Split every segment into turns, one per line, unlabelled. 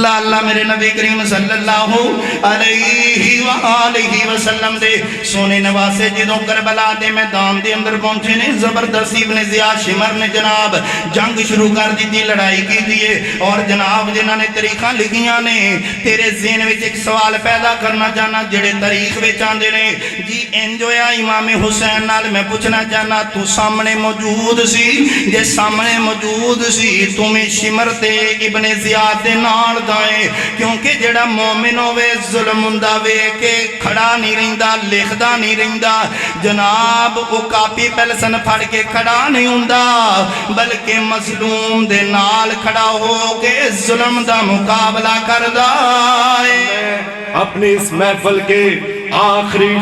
اللہ میرے نبی کریم صلی اللہ علیہ وآلہ وسلم دے سونے نواسے جدوں کربلا دے میدان دے اندر پہنچے نے زبردستی ابن زیاد شمر نے جناب جنگ شروع کر دی تھی لڑائی کی دیئے اور جناب جنہاں نے تاریخاں لکھیاں نے تیرے ذہن وچ ایک سوال پیدا کرنا چاہنا جڑے تاریخ وچ آندے نے جی انجویا امام حسین نال میں پوچھنا چاہنا تو سامنے موجود سی جے سامنے موجود سی تمہیں شمر تے ابن زیاد دے نال دائیں کیونکہ جڑا مومن ہوئے ظلم ہوندا وے کہ کھڑا نہیں رہندا لکھدا نہیں رہندا جناب او کاپی پینسل پھڑ کے کھڑا نہیں ہوندا بلکہ مظلوم دے نال کھڑا ہو کے ظلم دا مقابلہ کردا ہے۔
اپنی اس محفل کے آخری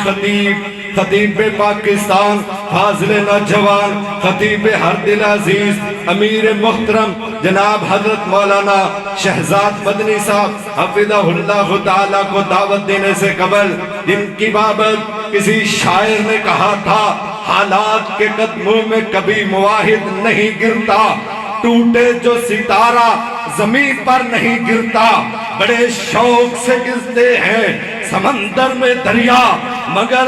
خطیب پاکستان فاضل نوجوان خطیب ہر دل عزیز امیر محترم جناب حضرت مولانا شہزاد مدنی صاحب حفظہ اللہ تعالیٰ کو دعوت دینے سے قبل جن کی بابت کسی شاعر نے کہا تھا حالات کے قدموں میں کبھی مواحد نہیں گرتا ٹوٹے جو ستارہ زمین پر نہیں گرتا بڑے شوق سے گرتے ہیں سمندر میں دریا مگر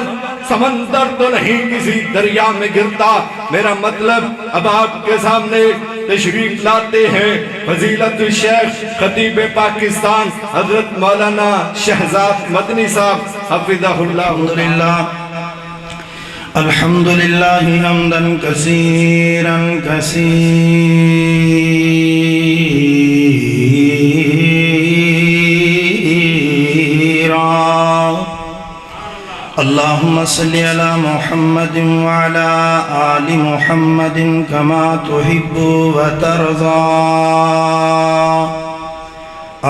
سمندر تو نہیں کسی دریا میں گرتا۔ میرا مطلب اب آپ کے سامنے تشریف لاتے ہیں فضیلت الشیخ خطیب پاکستان حضرت مولانا شہزاد مدنی صاحب حفظہ اللہ۔
الحمدللہ حمدا کثیرا اللہم صلی علی محمد وعلا آل محمد کما تحب وترضا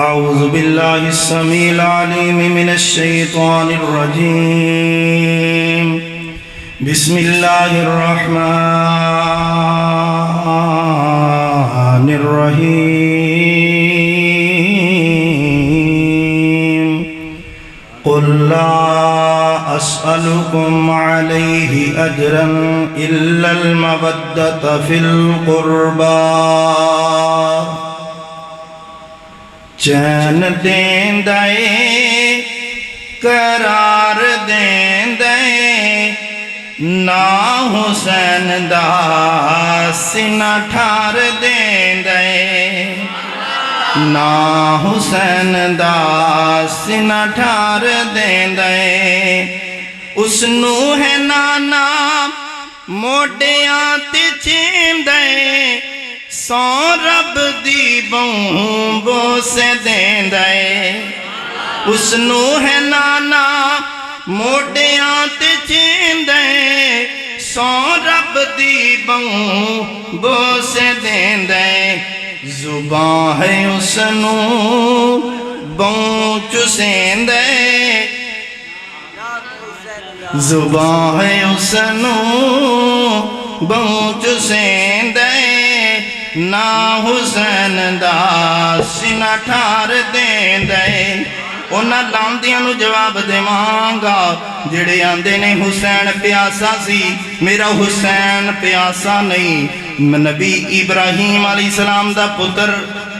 اعوذ باللہ السمیع العلیم من الشیطان الرجیم بسم اللہ الرحمن الرحیم قل لا اسألكم علیہ اجرا الا المودۃ فی القربى چین دین دے قرار دین دے نا حسین دا سینہ ٹھار دین دے نا حسین دا سینہ ٹھار دین دے اس نو ہے نانا موڈیاں تے چین دے سو رب دی بہوں بو سے دین دے اس نو ہے نانا موڈیاں تے چین دے سو رب دی بہوں بو سے دین دے زبان ہے اس نو بہوں چسین دے زبان ہے اس نو بہوں چسین دے نا حسین دا سینہ ٹھار دین دے انہاں لاندیاں نو جواب دے مانگا جڑے آندے نے حسین پیاسا سی میرا حسین پیاسا نہیں نبی ابراہیم علیہ السلام دا پتر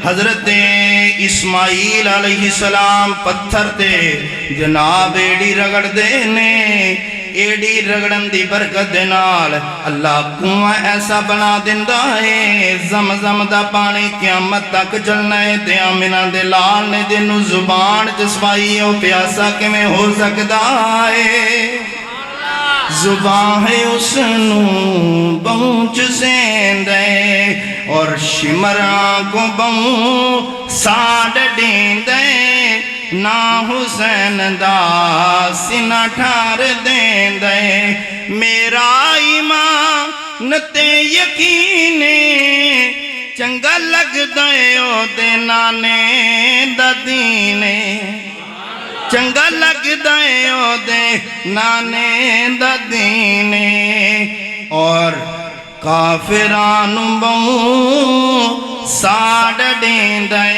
حضرت اسماعیل علیہ السلام پتھر تے جناب ایڈی رگڑ دے نے ایڈی رگڑن دی برکت دے نال اللہ کنواں ایسا بنا دیندا ہے زمزم دا پانی قیامت تک چلنا ہے تے آمنہ دے لال نے دنوں زبان چسوائی او پیاسا کمیں ہو سکدا ہے زبان ہے اس نو بہوں چسین دے اور شمراں کو بہوں ساڑ دین دے نا حسین دا سینہ ٹھار دین دے میرا ایمان تے یقینے چنگا لگ دے او دے نانے دا دینے چنگا لگ دے او دے نانے دا دینے اور کافران بہوں ساڑ دین دے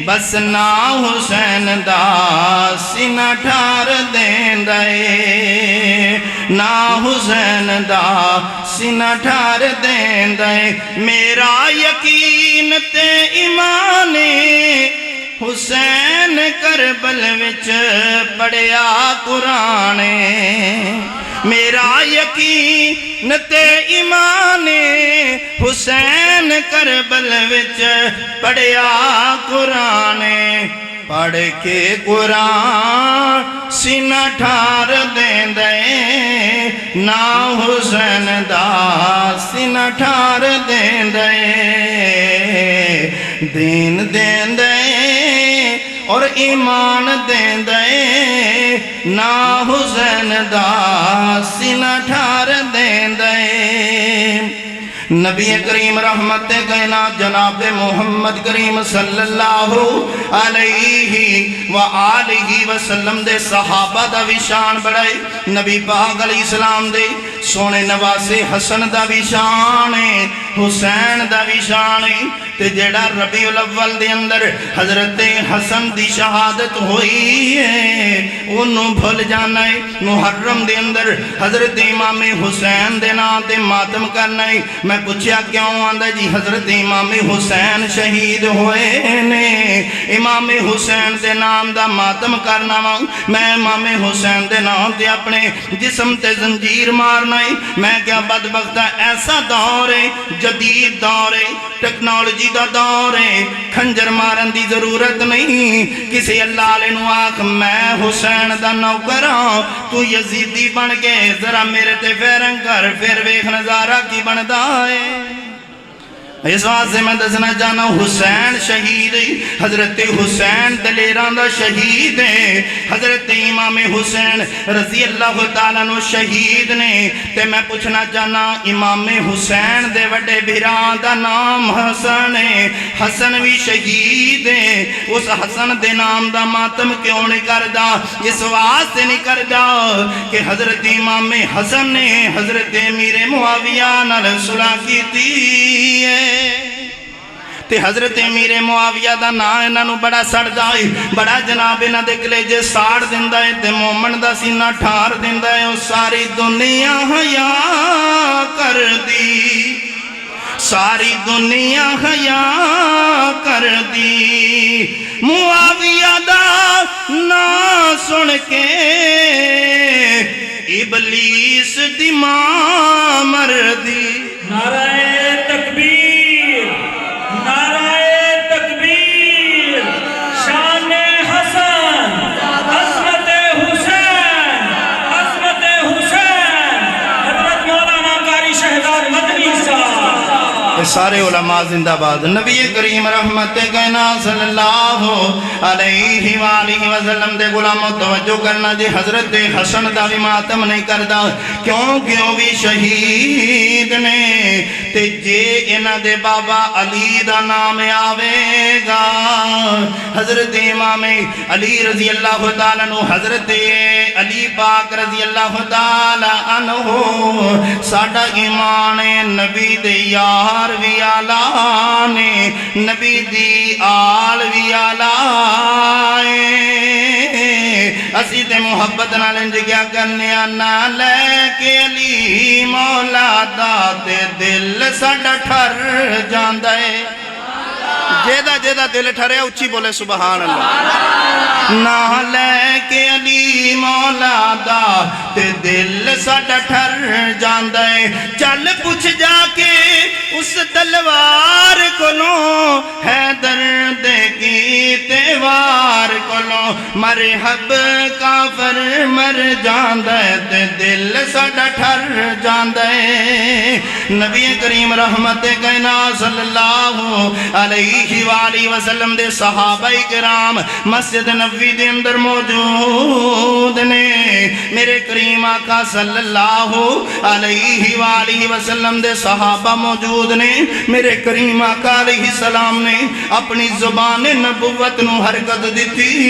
بس نا حسین دا سینہ ٹھار دین دے نا حسین دا سینہ ٹھار دین دے میرا یقین تے ایمانے حسین کربل وچ پڑھیا قرآن میرا یقین تے ایمان حسین کربل وچ پڑھیا قرآن پڑھ کے قرآن سینہ ٹھار دیں دے نا حسین دا سینہ ٹھار دیں دے دین دیں دے اور ایمان دیں دے نا حسین دا سینہ ٹھار دیں دے نبی کریم رحمت کائنات جناب محمد کریم صلی اللہ علیہ وآلہ وسلم دے صحابہ دا بھی شان بڑھائی نبی پاک علیہ السلام دے سونے نواسے حسن دا بھی شان حسین دا بھی شان تے جیڑا ربیع الاول دے اندر حضرت حسن دی شہادت ہوئی ہے انہوں بھول جانا ہے محرم دے اندر حضرت امام حسین دے نام تے ماتم کرنا ہے میں پوچھیا کیوں آندہ جی حضرت امام حسین شہید ہوئے نے امام حسین دے نام دا ماتم کرنا ہوں میں امام حسین دے نام تے اپنے جسم تے زنجیر مارنا ہے میں کیا بدبختہ ایسا دور ہے جدید دور ہے ٹیکنالوجی دا دور ہے کھنجر مارن دی ضرورت نہیں کسی اللہ علیہ نو آکھ میں حسین دا نوکر ہوں تو یزیدی بن کے ذرا میرے تے فیرن کر پھر ویکھ نظارہ کی بندہ ہے اس واسطے سے میں دسنا جانا حسین شہید حضرت حسین دلیران دا شہید ہے حضرت امام حسین رضی اللہ تعالیٰ نو شہید نے تے میں پوچھنا جانا امام حسین دے وڈے بھیران دا نام حسن ہے حسن بھی شہید ہے اس حسن دے نام دا ماتم کیوں نہیں کردہ اس واسطے نہیں کردہ کہ حضرت امام حسن نے حضرت امیر معاویہ نال صلح کی تھی ہے تے حضرت امیر معاویہ دا نا انہاں نو بڑا سڑدا ہے بڑا جناب انہاں دے کلیجے ساڑ دیندا ہے تے مومن دا سینہ ٹھار دیندا ہے او ساری دنیا حیا کر دی ساری دنیا حیا کر دی معاویہ دا نا سن کے ابلیس دی ماں مر دی
نعرہ تکبیر نعرہ تکبیر شان حسن عظمت حسین عظمت حسین حضرت مولانا قاری شہزاد مدنی صاحب
سارے علماء زندہ باد نبی کریم رحمت کائنات صلی اللہ علیہ وآلہ وسلم دے غلاموں توجہ کرنا جی حضرت حسن دا بھی ماتم نہیں کردہ کیونکہ وہ بھی شہید نے تے جے انہ دے بابا علی دا نام آوے گا حضرت امام علی رضی اللہ تعالیٰ عنہ حضرت علی پاک رضی اللہ تعالیٰ عنہ ساڑھا ایمان نبی دے یار وی آلہ نے نبی دی آل وی آلہ اسی تے محبت نہ لنج کیا کرنے آنا لے کے علی مولا دا تے دل ساڑھا ٹھر جاندہ ہے جیدہ جیدہ دل ٹھرے اچھی بولے سبحان اللہ نہ لے کے علی مولا دا تے دل ساڑھا ٹھر جاندہ ہے چل پوچھ جا کے اس تلوار کلوں حیدر دے کی تیوار کلوں مرحب کافر مر جاندہ ہے تے دل ساڑھا ٹھر جاندہ ہے نبی کریم رحمت کائنات صلی اللہ علیہ وآلہ وسلم دے صحابہ کرام مسجد نبوی دے اندر موجود نے میرے کریم آقا صلی اللہ علیہ وآلہ وسلم دے صحابہ موجود نے میرے کریم آقا علیہ السلام نے اپنی زبان نبوت نو حرکت دیتی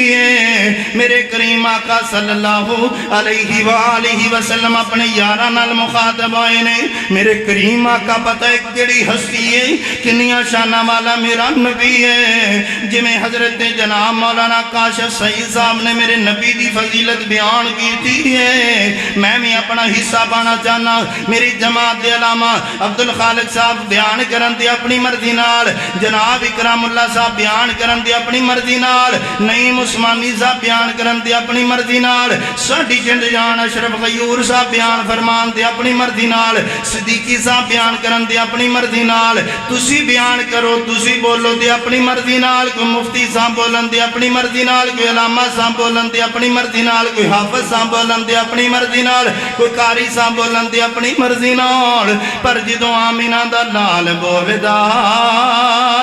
میرے کریم آقا صلی اللہ علیہ وآلہ وسلم اپنے یارہ نال مخاطب آئے نے میرے کریم آقا پتہ ہے کیڑی ہستی ہے کنیاں شانہ والا میرا نبی ہے جی میں حضرت جناب مولانا کاشف سعید صاحب نے میرے نبی دی فضیلت بیان کی تھی ہے میں بھی اپنا حصہ پانا چاہنا میری جماعت دے علامہ عبدالخالق صاحب بیان کرن دی اپنی مرضی نال جناب اکرام اللہ صاحب بیان کرن دی اپنی مرضی نال نعیم عثمانی صاحب بیان کرن دی اپنی مرضی نال ساڈی جند جان اشرف غیور صاحب بیان فرمان دی اپنی مرضی نال صدیقی صاحب بیان کرن دی اپنی مرضی نال تسی بیان کرو تسی بولو دی اپنی مرضی نال کوئی مفتی صاحب بولن دی اپنی مرضی نال کوئی علامہ صاحب بولن دی اپنی مرضی نال کوئی حافظ صاحب بولن دی اپنی مرضی نال کوئی قاری صاحب بولن دی اپنی مرضی نال پر جدوں آمینہ دا لال بولدا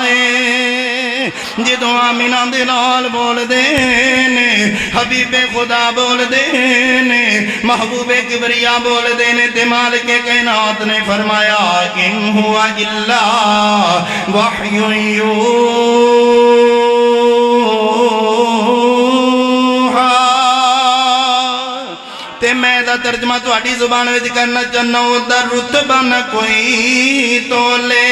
اے جدوں آمینہ دے لال بول دے نے حبیب خدا بول دے نے محبوب کبریا بول دے نے تے مالک کائنات نے فرمایا ان ہوا الا وحی تے میں دا ترجمہ تو آٹی زبان ویدی کرنا چاہنا ہوں دا رتبہ نہ کوئی تولے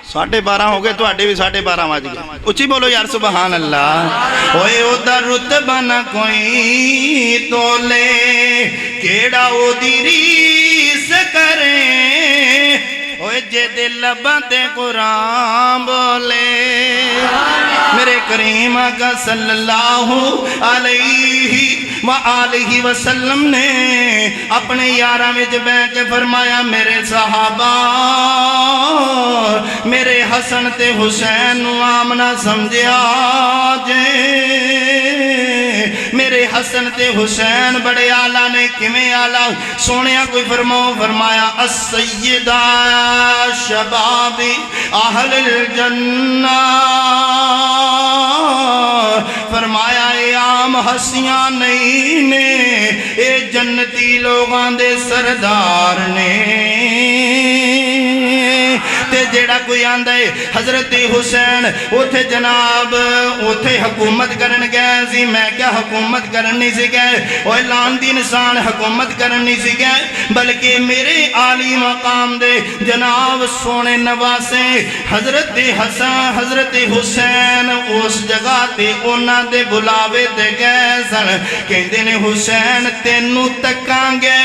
12:30 ہو گئے تو آٹے بھی 12:30 واج گئے اچھی بولو یار سبحان اللہ اوے او دا رتبہ نہ کوئی تولے کیڑا او دی ریس کرے اوے جے دے لباں تے قرآن بولے میرے کریم آقا صلی اللہ علیہ وآلہ وسلم نے اپنے یارہ میں جب بیٹھ کے فرمایا میرے صحابہ میرے حسن تے حسین آمنہ سمجھیا جے میرے حسن تے حسین بڑے آلہ نے کمیں آلہ سونیا کوئی فرمایا السیدہ شباب اہل الجنہ فرمایا اے عام ہسیاں نہیں نے اے جنتی لوگاں دے سردار نے تے جیڑا کوئی آندہ ہے حضرت حسین اوتھے جناب اوتھے حکومت کرن گئے سی میں کیا حکومت کرن نہیں سی گئے اوہ اعلان دی انسان حکومت کرن نہیں سی گئے بلکہ میرے عالی مقام دے جناب سونے نواسے حضرت حسن حضرت حسین اس جگہ تے اونا دے بلاوے دے گئے سن کہندے نے حسین تینوں تکاں گے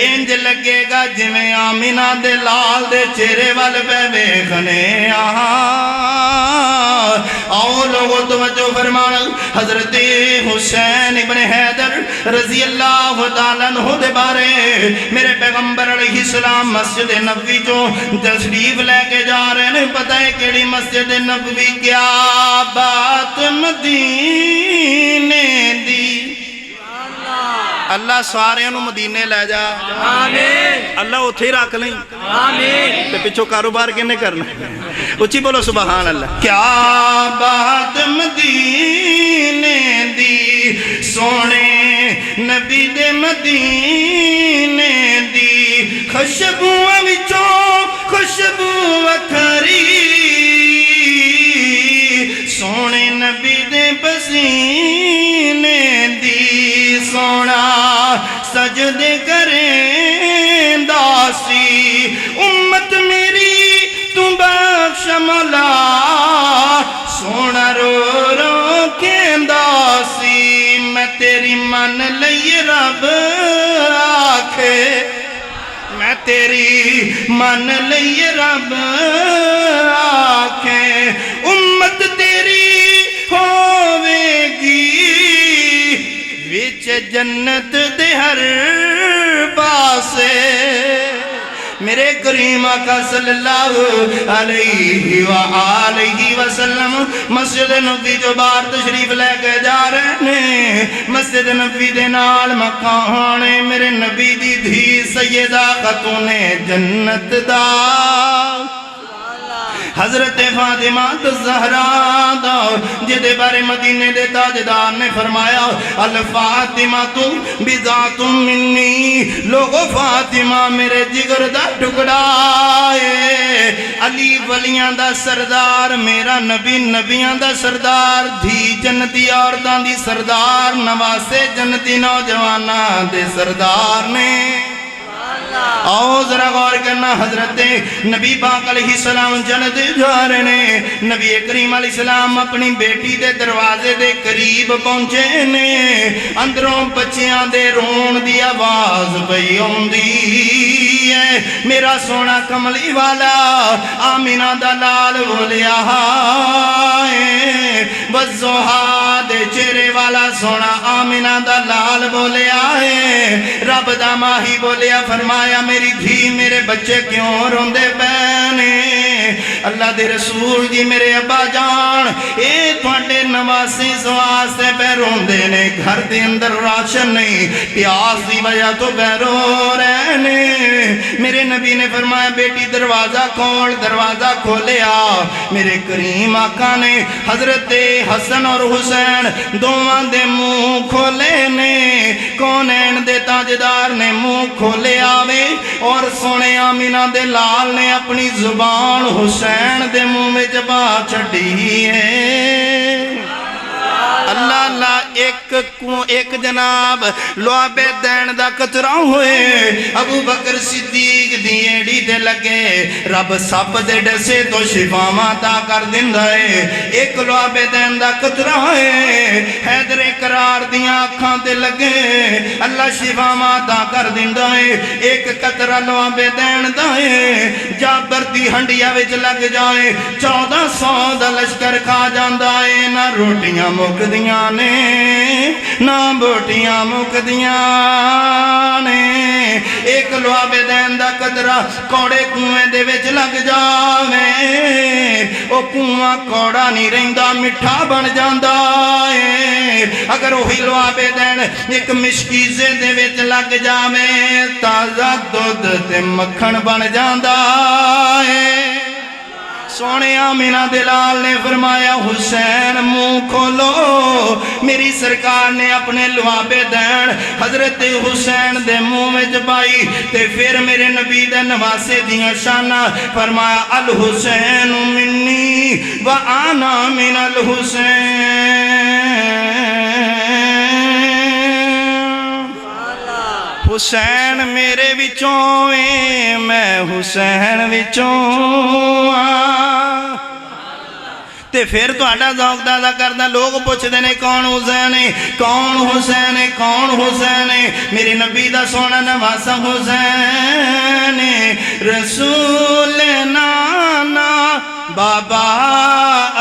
انج لگے گا جویں آمینہ دے لال دے چہرے والے بیخنے آؤ لوگوں توجہ فرمانا حضرت حسین ابن حیدر رضی اللہ تعالیٰ عنہ دے بارے میرے پیغمبر علیہ السلام مسجد نبوی جو تشریف لے کے جا رہے ہیں پتہ ہے کیڑی مسجد نبوی کیا بات مدینے دی اللہ سارے انہوں مدینے لے جا آمین اللہ اتھے ہی رکھ لیں آمین تے پچھو کاروبار کینے کرنا اچھی بولو سبحان اللہ کیا بات مدینے دی سونے نبی دے مدینے دی خوشبوئیں وچوں خوشبو وکھری سونے نبی دے پسینے دی سونا سجدے کریں داسی امت میری تو بخش مولا سونا رو رو کے داسی میں تیری من لئی رب آکھے میں تیری من لئی رب آکھے امت تیری ہووے گی وچ جنت دے ہر پاسے میرے کریم آقا صلی اللہ علیہ وآلہ وسلم مسجد نبوی جو بار تشریف لے کے جا رہے ہیں مسجد نبوی دے نال مکان میرے نبی دی دھی سیدہ خاتون جنت دا حضرت فاطمہ الزہرا دا جدے بارے مدینے دے تاجدار نے فرمایا الفاطمہ تو بذات منی، لوگو فاطمہ میرے جگر دا ٹکڑا ہے، علی ولیاں دا سردار، میرا نبی نبیاں دا سردار، دھی جنتی عورتاں دی سردار، نواسے جنتی نوجواناں دے سردار نے۔ آؤ ذرا غور کرنا، حضرت نبی پاک علیہ السلام جنت جا رہے نے، نبی کریم علیہ السلام اپنی بیٹی دے دروازے دے قریب پہنچے نے، اندروں بچیاں دے رون دی آواز پئی ہوندی ہے، میرا سونا کملی والا آمینہ دا لال بولیا ہے، والضحیٰ دے چہرے والا سونا آمینہ دا لال بولیا ہے، رب دا ماہی بولیا فرمایا میری دھی میرے بچے کیوں روندے پہنے، اللہ دے رسول جی میرے ابا جان اے تھوڑے نواسے سواسے پہ روندے نے، گھر دے اندر راشن نہیں، پیاس دی وجہ تو بے رو رہنے۔ میرے نبی نے فرمایا بیٹی دروازہ کھول، دروازہ کھولیا، میرے کریم آقا نے حضرت حسن اور حسین دوواں دے منہ کھولے نے، کونین دے تاجدار نے منہ کھولے آوے، اور سونے آمینہ دے لال نے اپنی زبان حسین دے منہ میں جبا چھڑی ہے۔ اللہ اللہ ایک جناب لعاب دین دا قطرہ ہوئے، ابو بکر صدیق دی ایڑی دے لگے، رب سپ دے ڈسے تو شفاواں عطا کر دیندا ہے، ایک لعاب دین دا قطرہ ہے، حیدر قرار دیاں اکھاں تے لگے، اللہ شفاواں عطا کر دیندا ہے، ایک قطرہ لعاب دین دا ہے، جابر دی ہنڈیا وچ لگ جائے 1400 دا لشکر کھا جاندا ہے، نہ روٹیاں مکدیاں نے نہ بوٹیاں مکدیاں نے، ایک لعاب دین دا قطرہ کوڑے کنویں دے وچ لگ جاوے، او کنواں کوڑا نہیں رہندا مٹھا بن جاندا ہے، اگر وہی لعاب دین ایک مشکیزے دے وچ لگ جاوے تازہ دودھ تے مکھن بن جاندا ہے۔ سونے آمینہ دلال نے فرمایا حسین منہ کھولو، میری سرکار نے اپنے لعاب دین حضرت حسین دے منہ میں جبائی، تے پھر میرے نبی دے نواسے دیاں شانہ فرمایا الحسین منی وانا من الحسین، حسین میرے وچوں میں حسین وچوں تے پھر تو آڈا ذوق دادا کردہ لوگ پوچھ دینے کون حسین ہے، کون حسین ہے، کون حسین ہے، میرے نبی دا سونا نواسا حسین ہے، رسول نانا بابا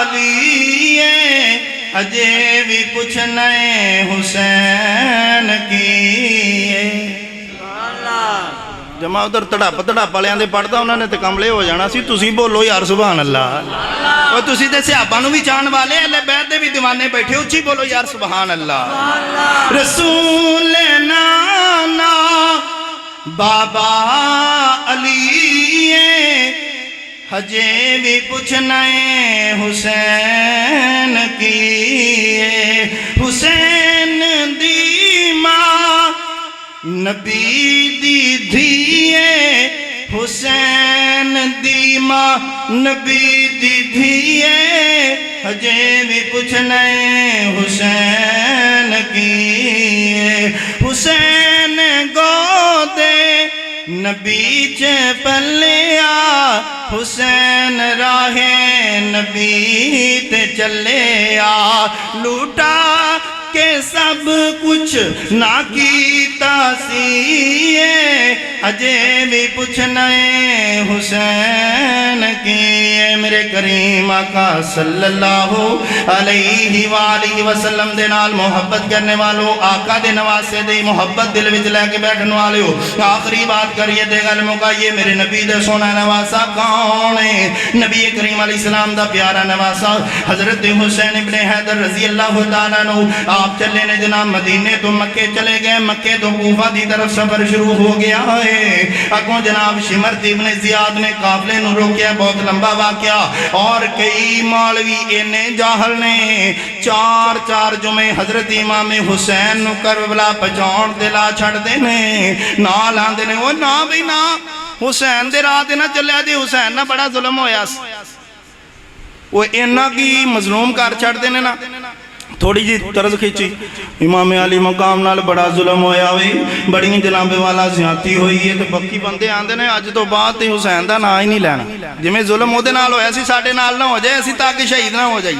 علی ہے، اجے بھی پوچھنے حسین کی ہے۔ جمع ادھر تڑاپ لیاں دے پڑھتا انہوں نے تے کملے ہو جانا سی، تسی بولو یار سبحان اللہ، اور تسی دے صحابہ نو بھی چان والے اہل بیت دے بھی دیوانے بیٹھے، اچھی بولو یار سبحان اللہ۔ رسول نانا بابا علی ہجے بھی پوچھنے حسین کی، حسین دی ماں نبی دی دھیے، حسین دی ماں نبی دی دھیے، ہجے بھی پوچھنے حسین کی، حسین گودے نبی چے پلیا، حسین راہ نبی تے چلیا، لوٹا کہ سب کچھ نہ کیتا سی، اجے بھی پوچھنے حسین کی۔ میرے کریم آقا صلی اللہ علیہ وآلہ وسلم دے نال محبت کرنے والو، آقا دے نواسے دے محبت دل وچ لے کے بیٹھنے والے ہو، آخری بات کریے دے گل مکائیے، میرے نبی دے سونا نواسا کون ہے؟ نبی کریم علیہ السلام دا پیارا نواسا حضرت حسین ابن حیدر رضی اللہ تعالیٰ عنہ۔ آپ چلے نے جناب مدینے تو مکے چلے گئے، مکے تو کوفہ دی طرف سفر شروع ہو گیا ہے۔ ہے اگوں جناب شمرت ابن زیاد نے قافلے نو روکیا بہت لمبا واقعہ اور کئی مولوی اینے جاہل نے چار چار جمعے حضرت امام حسین نو کربلا پہنچاؤن تے لا چھڑ دے نے نال آندے نے وہ نا بھئی نا حسین دے راہ تے نہ چلیا جی حسین نہ بڑا ظلم ہویا وہ اینا کی مظلوم کر چھڑ دے نے نا تھوڑی جی طرز کھیچی امام علی مقام نال بڑا ظلم ہویا ہوئی بڑی جناب والا زیادتی ہوئی ہے تو بکی بندے آندے نے آج تو بات تے حسین دا نا ہی نہیں لینا جی میں ظلم ہو دے نال ہویا سی ساڑھے نال نہ ہو جائے اسی تاکہ شہید نہ ہو جائے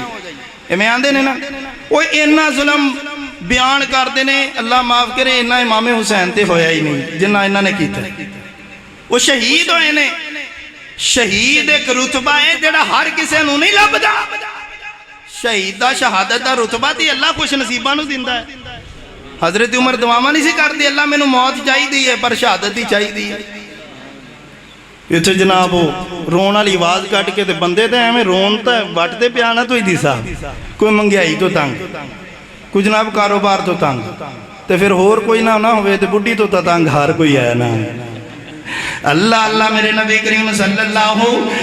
اے میں آندے نے نا وہ اینا ظلم بیان کر دے نے اللہ معاف کرے اینا امام حسین تے ہویا ہی نہیں جنہ اینا نے کیتا وہ شہید ہوئے نے شہید ایک رتبہ ہے جڑا ہر کسے نو نہیں لب دا شہید دا شہادت دا رتبہ دی اللہ خوش نصیبہ نو دیندہ ہے حضرت عمر دعامہ نہیں سی کر دی اللہ میں نو موت چاہی دی ہے پر شہادت ہی چاہی دی ہے یہ تو جناب رون والی آواز کٹ کے تے بندے تے ہمیں رون تے وٹ تے پیانا تو ہی دی صاحب کوئی منگیائی تو تنگ کوئی جناب کاروبار تو تنگ تے پھر ہور کوئی نہ ہوئے تے بڑھی تو تنگ ہار کوئی آیا نہ اللہ اللہ میرے نبی کریم صلی اللہ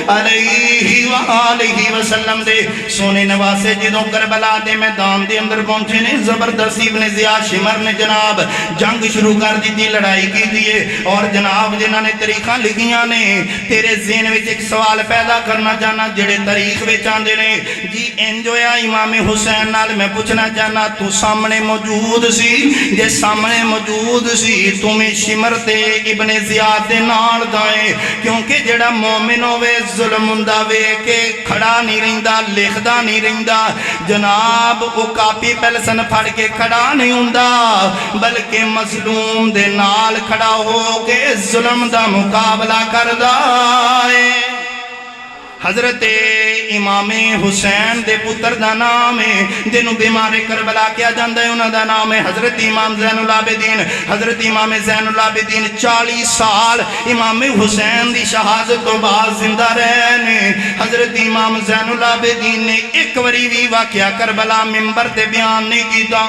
علیہ وآلہ وسلم دے سونے نواسے جدوں کربلا دے میدان دے اندر پہنچے نے زبردستی ابن زیاد شمر نے جناب جنگ شروع کر دی تھی لڑائی کی دیئے اور جناب جنہاں نے تاریخاں لکھیاں نے تیرے ذہن وچ ایک سوال پیدا کرنا چاہنا جڑے تاریخ وچ آندے نے جی انجویا امام حسین نال میں پوچھنا چاہنا تو سامنے موجود سی جے سامنے موجود سی تمہیں شمر تے ابن زیاد دے نال دائیں کیونکہ جڑا مومن ہوئے ظلم ہوندا وے کہ کھڑا نہیں رہندا لکھدا نہیں رہندا جناب وہ کاپی پینسل پھڑ کے کھڑا نہیں ہوندا بلکہ مظلوم دے نال کھڑا ہو کے ظلم دا مقابلہ کردا ہے حضرت امام حسین دے پتر دا نام ہے جنہوں بیمار کربلا کیا جاندہ ہے انہوں دا نام ہے حضرت امام زین العابدین حضرت امام زین العابدین 40 سال امام حسین دی شہادت تو بعد زندہ رہنے حضرت امام زین العابدین نے ایک وری بھی واقعہ کربلا ممبر تے بیان نہیں کیتا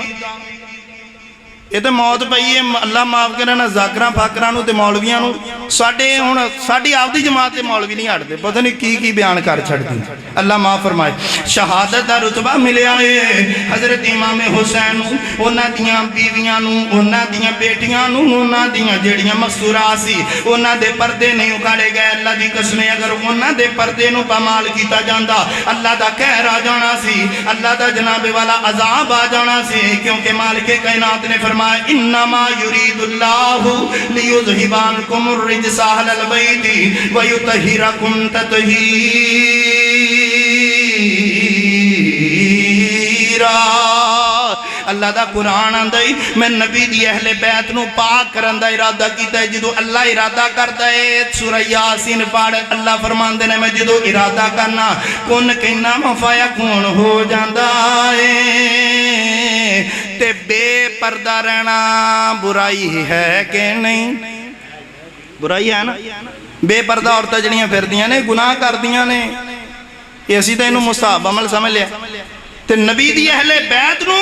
یہ تو موت پئی ہے اللہ معاف کرنا زاکراں پھاکراں نو تے مولویاں نو ساڈی آپدی جماعت تے مولوی نہیں ہٹ دے پتہ نہیں کی بیان کر چھڑ دی اللہ معاف فرمائے شہادت دا رتبہ ملیا ہے حضرت امام حسین نو انہاں دیاں بیویاں نو انہاں دیاں بیٹیاں نو انہاں دیاں جڑیاں مستورات سی انہاں دے پردے نہیں اکھاڑے گئے اللہ دی قسم اگر انہاں دے پردے نو پامال کیتا جاندا اللہ دا قہر آ جانا سی اللہ دا جناب والا عذاب آ جانا سی کیونکہ مالک کائنات نے فرمایا انما یرید اللہ لیذہب عنکم الرجس اہل البیت ویطہرکم تطہیرا اللہ دا قرآن آندائی میں نبی دی اہل بیت نو پاک کرن دا ارادہ کیتا ہے جدو اللہ ارادہ کرتا ہے سورہ یاسین پاڑ اللہ فرمان دینے میں جدو ارادہ کرنا کن کہنا مفایا کون ہو جاندہ ہے تے بے پردہ رہنا برائی ہے کہ نہیں برائی ہے نا بے پردہ اور تجڑیاں پھر دیاں نے گناہ کر دیاں نے یہ اسی تے انہوں مستحب عمل سمجھ لیا تے نبی دی اہل بیت نو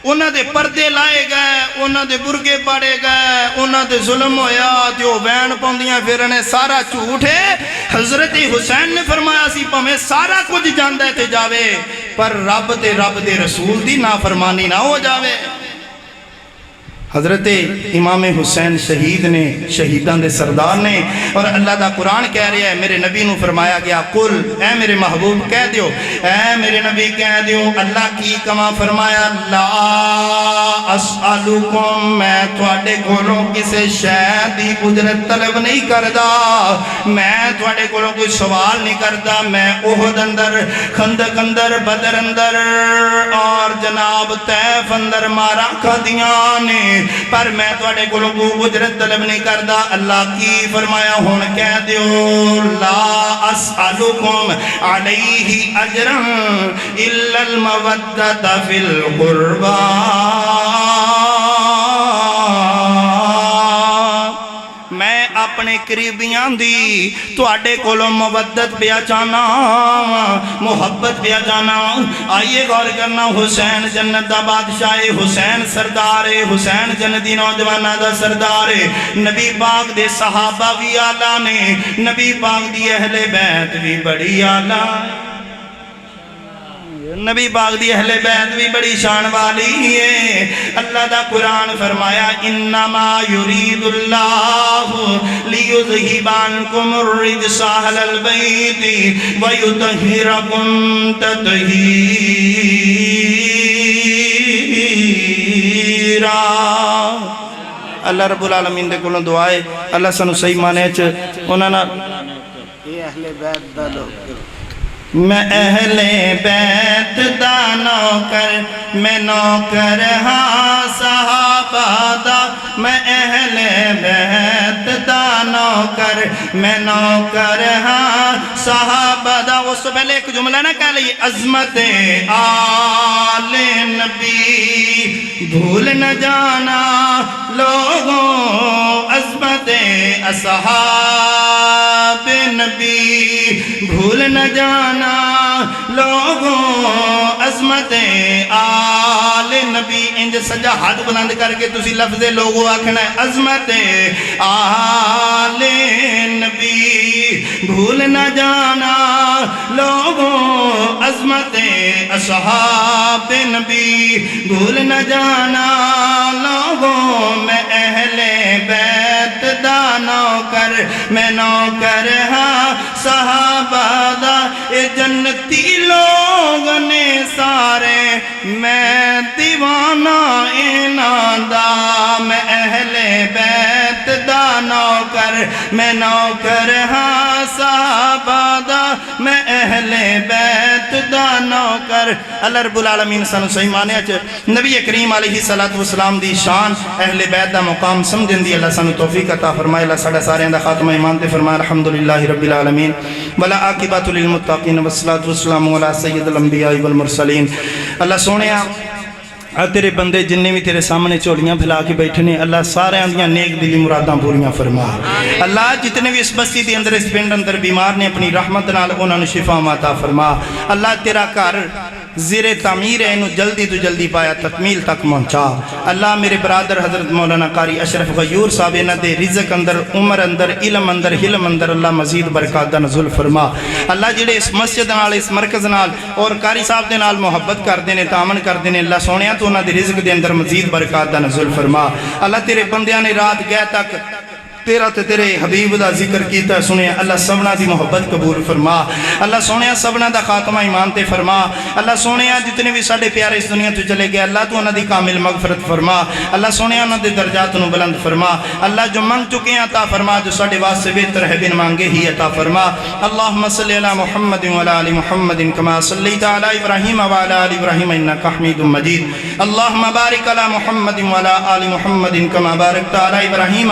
انہاں دے پردے لائے گئے انہاں دے برگے پاڑے گئے انہاں دے ظلم ہویا جو وین پوندیاں پھرنے سارا جھوٹ ہے حضرت حسین نے فرمایا سی پمیں سارا کچھ جاندہ تے جاوے پر رب دے رسول دی نافرمانی نہ ہو جاوے حضرت امام حسین شہید نے شہیدان دے سردار نے اور اللہ دا قرآن کہہ رہا ہے میرے نبی نو فرمایا گیا قل اے میرے محبوب کہہ دیو اے میرے نبی کہہ دیو اللہ کی کما فرمایا لا اسألکم میں تواڈے کولوں کسے شے دی اجرت طلب نہیں کردا میں تواڈے کولوں کوئی سوال نہیں کردا میں احد اندر خندق اندر بدر اندر اور جناب طیف اندر مارا کھدیاں نے پر میں تواڈے کولوں کو اجرت طلب نہیں کردا اللہ کی فرمایا ہن کہہ دیو لا اسألکم علیہ اجرا الا المودۃ فی القربى میں اپنے قریبیاں دی تواڈے کولوں مودت پیا چاہنا محبت پیا جانا آئیے غور کرنا حسین جنت دا بادشاہ حسین سردار حسین جنتی نوجوانہ دا سردار نبی پاک دے صحابہ بھی آلہ نے نبی پاک دی اہل بیت بھی بڑی آلہ نبی پاک دی اہل بیت بھی بڑی شان والی ہے اللہ دا قرآن فرمایا انما یرید اللہ لیذہب عنکم الرجس اہل البیت ویطہرکم تطہیرا اللہ رب العالمین دے کولوں دعائے اللہ سانو صحیح معنی چ انہاں نال
یہ اہل بیت دا لوگ
میں اہل بیت دا نوکر میں نوکر ہاں صحابہ دا میں اہل بیت دا نوکر میں نوکر ہاں صحابہ دا اس سے پہلے ایک جملہ نہ کہہ لئے عظمت آل نبی بھول نہ جانا لوگوں عظمت اصحاب نبی بھول نہ جانا لوگوں عظمت آل نبی انج سجا ہاتھ بلند کر کے تسی لفظ لوگوں آکھنا ہے عظمت آل نبی بھول نہ جانا لوگوں عظمت اصحاب نبی بھول نہ جانا لوگوں میں اہل بیت دا نوکر میں نوکر ہاں صحابہ دا اے جنتی لوگ نے سارے میں دیوانہ انہاں دا میں اہل بیت دا نوکر میں نوکر ہاں صحابہ دا میں اہل بیت دا نوکر اللہ رب العالمین سانو صحیح معنی چ نبی کریم علیہ السلام دی شان اہل بیت دا مقام سمجھن دی اللہ سانو توفیق عطا فرمائے اللہ ساڈا سارے دا خاتمہ ایمان تے فرمائے الحمدللہ رب العالمین ولا عاقبۃ للمتقین والصلاۃ والسلام علی سید الانبیاء والمرسلین اللہ سونیا تیرے بندے جننے بھی تیرے سامنے چوڑیاں بھلا کے بیٹھے نے اللہ سارے اندیاں نیک دلی مراداں پوریاں فرما اللہ جتنے بھی اس بستی دے اندر اس پنڈ اندر بیمار نے اپنی رحمت نال انہوں نے شفا عطا فرما اللہ تیرا گھر زیر تعمیر ہے انہوں جلدی تو جلدی پایا تکمیل تک پہنچا اللہ میرے برادر حضرت مولانا قاری اشرف غیور صاحب انہاں دے رزق اندر عمر اندر علم اندر حلم اندر اللہ مزید برکات دا نزول فرما اللہ جڑے اس مسجد نال اس مرکز نال اور قاری صاحب دے نال محبت کر دینے تعاون کر دینے اللہ سونیا تو انہاں دے رزق دے اندر مزید برکات دا نزول فرما اللہ تیرے بندیاں نے رات گئے تک تیرا تے تیرے حبیب دا ذکر کیتا سنیا اللہ سبنا دی محبت قبول فرما اللہ سونیا سبنا دا خاتمہ ایمان تے فرما اللہ سونیا جتنے بھی ساڑے پیارے اس دنیا تو چلے گئے اللہ تو انہاں دی کامل مغفرت فرما اللہ سونیا انہاں دے درجات انہوں بلند فرما اللہ جو منگ چکے ہیں عطا فرما جو ساڑے واسطے بہتر ہے بن مانگے ہی عطا فرما اللہم صلی علی محمد وعلی آل محمد کما صلیت علی ابراہیم وعلی آل ابراہیم انکا حمید مجید اللہم بارک علی محمد وعلی آل محمد کما بارکت علی ابراہیم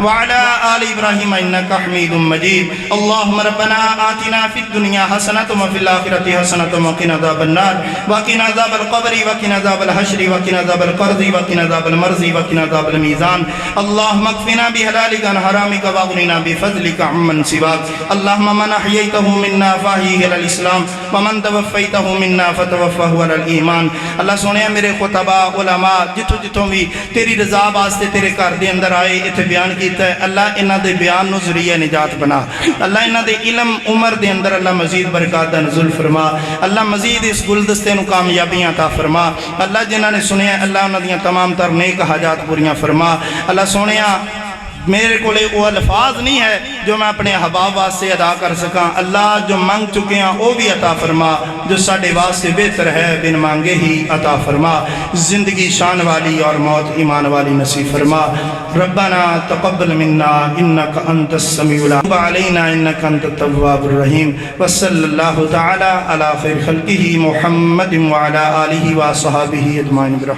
وعلی آل ابراہیم انکا حمید مجید اللہم ربنا آتنا فی الدنیا حسنۃ وفی الآخرۃ حسنۃ وقنا عذاب النار وقنا عذاب القبر وقنا عذاب الحشر وقنا عذاب القرض وقنا عذاب المرض وقنا عذاب المیزان اللہم اکفنا بحلالک عن حرامک واغننا بفضلک عمن سواک اللہم من احییتہ منا فاحیہ علی الاسلام ومن توفیتہ منا فتوفہ علی الایمان اللہ سونے میرے خطبہ علماء جتوں بھی تیری رضا واسطے تیرے گھر دے اندر آئے اتنے بیان کیتا ہے اللہ انہاں دے بیان نو ذریعہ نجات بنا اللہ انہاں دے علم عمر دے اندر اللہ مزید برکات دا نزول فرما اللہ مزید اس گلدستے نو کامیابیاں عطا فرما اللہ جنہاں نے سنیا اللہ انہاں دیاں تمام تر نیک حاجات پوریاں فرما اللہ سونیا میرے کولے وہ الفاظ نہیں ہے جو میں اپنے احباب واسطے ادا کر سکاں اللہ جو مانگ چکے ہیں وہ بھی عطا فرما جو ساڑے واسطے بہتر ہے بن مانگے ہی عطا فرما زندگی شان والی اور موت ایمان والی نصیب فرما ربنا تقبل منا انک انت السمیع العلیم وتب علینا انک انت التواب الرحیم وصلی اللہ تعالی علی خیر خلقہ محمد وعلی آلہ وصحبہ اجمعین برحمتہ